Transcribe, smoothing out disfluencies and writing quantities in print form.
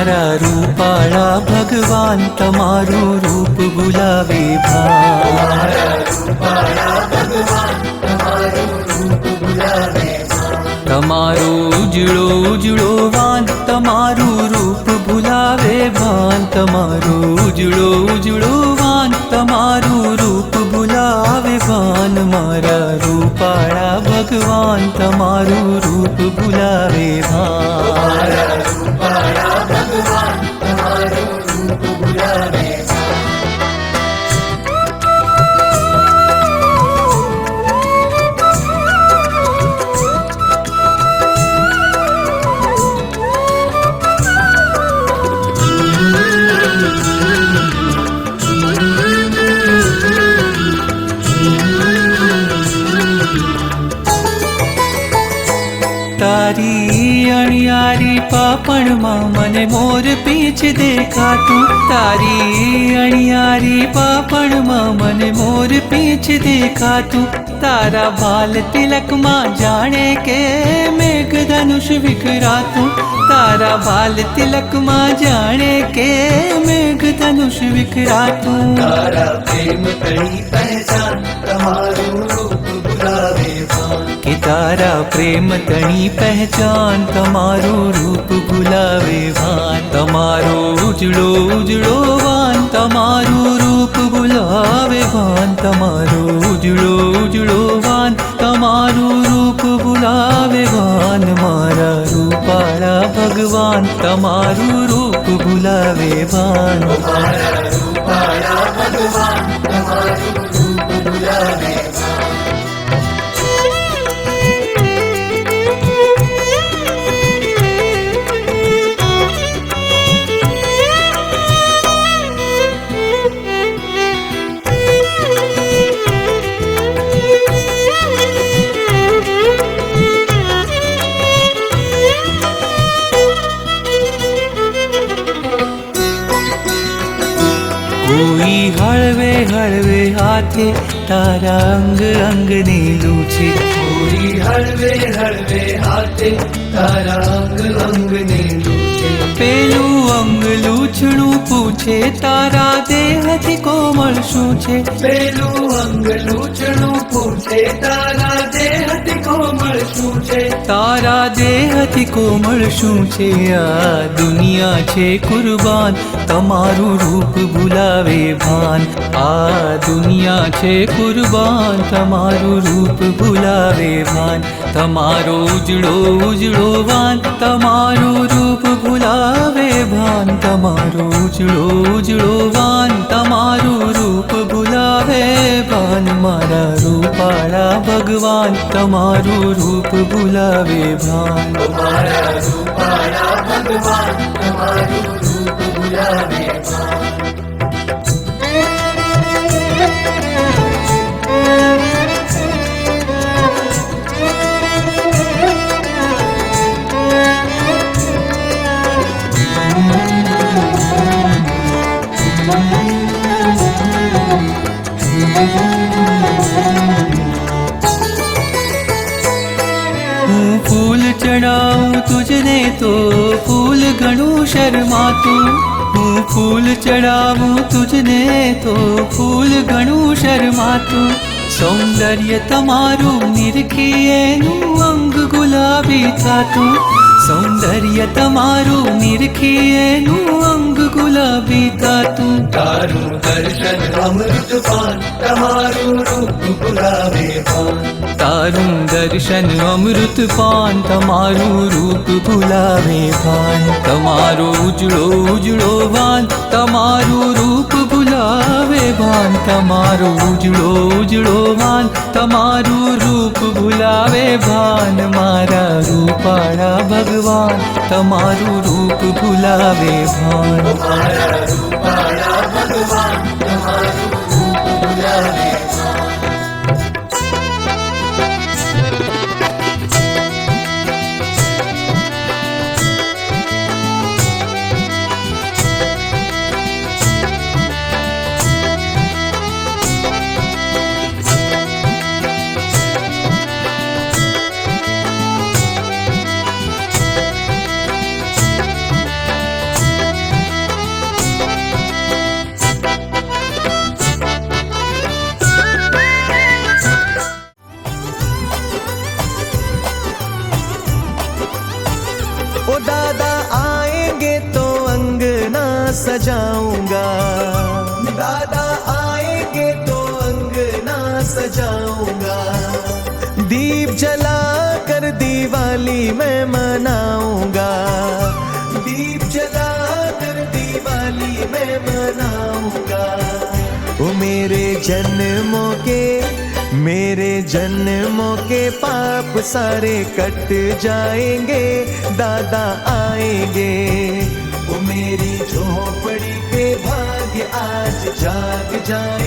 મારા રૂપાળા ભગવાન તમારું રૂપ ભૂલાવે તમારો ઉજળો ઉજળો વાન તમારું રૂપ ભૂલાવે ભાન તમારો ઉજળો ઉજળો વાન તમારું રૂપ ભૂલાવે ભાન મારા રૂપાળા ભગવાન તમારું રૂપ ભૂલાવે તારી અણિયારી પાપણમાં મને મોર પીંછ દેખાતું તારી અણિયારી પાપણમાં મને મોર પીંછ દેખાતું તારા બાલ તિલકમાં જાણે કે મેઘધનુષ વિખરાતું તારા બાલ તિલકમાં જાણે કે મેઘધનુષ વિખરાતું તારા પ્રેમ કણી પહેચાન તમારું રૂપ ભૂલાવે કે તારા પ્રેમ તણી પહેચાન તમારું રૂપ ભૂલાવે ભાન તમારો ઉજળો ઉજળો વાન તમારું રૂપ ભૂલાવે ભાન તમારો ઉજળો ઉજળો વાન તમારું રૂપ ભૂલાવે ભાન મારા રૂપાળા ભગવાન તમારું રૂપ ભૂલાવે ભાન મારા રૂપાળા ભગવાન તમારું રૂપ ભૂલાવે કોઈ હળવે હળવે હાથે તારા અંગ અંગને લૂછે કોઈ હળવે હળવે હાથે તારા અંગ અંગને લૂછે પેલું અંગ લૂછણું પૂછે તારા દેહથી કોમળ શું છે પેલું અંગ લૂછણું પૂછે તારા દેહથી કોમળ શું છે તારા દેહથી કોમળ શું છે આ દુનિયા છે કુરબાન તમારું રૂપ ભૂલાવે ભાન આ દુનિયા છે કુરબાન તમારું રૂપ ભૂલાવે ભાન તમારો ઉજળો ઉજળો વાન તમારું રૂપ ભૂલાવે ભાન તમારો ઉજળો ઉજળો વાન તમારું રૂપ ભૂલાવે ભાન મારા રૂપાળા ભગવાન તમારું રૂપ ભૂલાવે ભાન મારા રૂપાળા ભગવાન તમારું રૂપ ભૂલાવે હું ફૂલ ચડાવું તુજને તો ફૂલ ઘણું શરમાતું હું ફૂલ ચડાવું તુજને તો ફૂલ ઘણું શરમાતું સૌંદર્ય તમારું નિરખી એનું અંગ ગુલાબી થાતું સૌંદર્ય તમારું નિરખી એનું અંગ ગુલાબી થાતું તારું દર્શન અમૃત પાન તમારું રૂપ ભૂલાવે ભાન તારું દર્શન અમૃત પાન તમારું રૂપ ભૂલાવે ભાન તમારો ઉજળો ઉજળો વાન તમારું રૂપ ભૂલાવે ભાન તમારો ઉજળો ઉજળો વાન તમારું રૂપ ભૂલાવે ભાન મારા રૂપાળા ભગવાન તમારું રૂપ ભૂલાવે ભાન મારા રૂપાળા ભગવાન તમારું રૂપ ભૂલાવે सजाऊंगा। दादा आएंगे तो अंगना सजाऊंगा। दीप जला कर दिवाली मैं मनाऊंगा। दीप जला कर दिवाली मैं मनाऊंगा। ओ मेरे जन्मों के पाप सारे कट जाएंगे, दादा आएंगे। ओ मेरी झोपड़ी के भाग्य आज जाग जाए।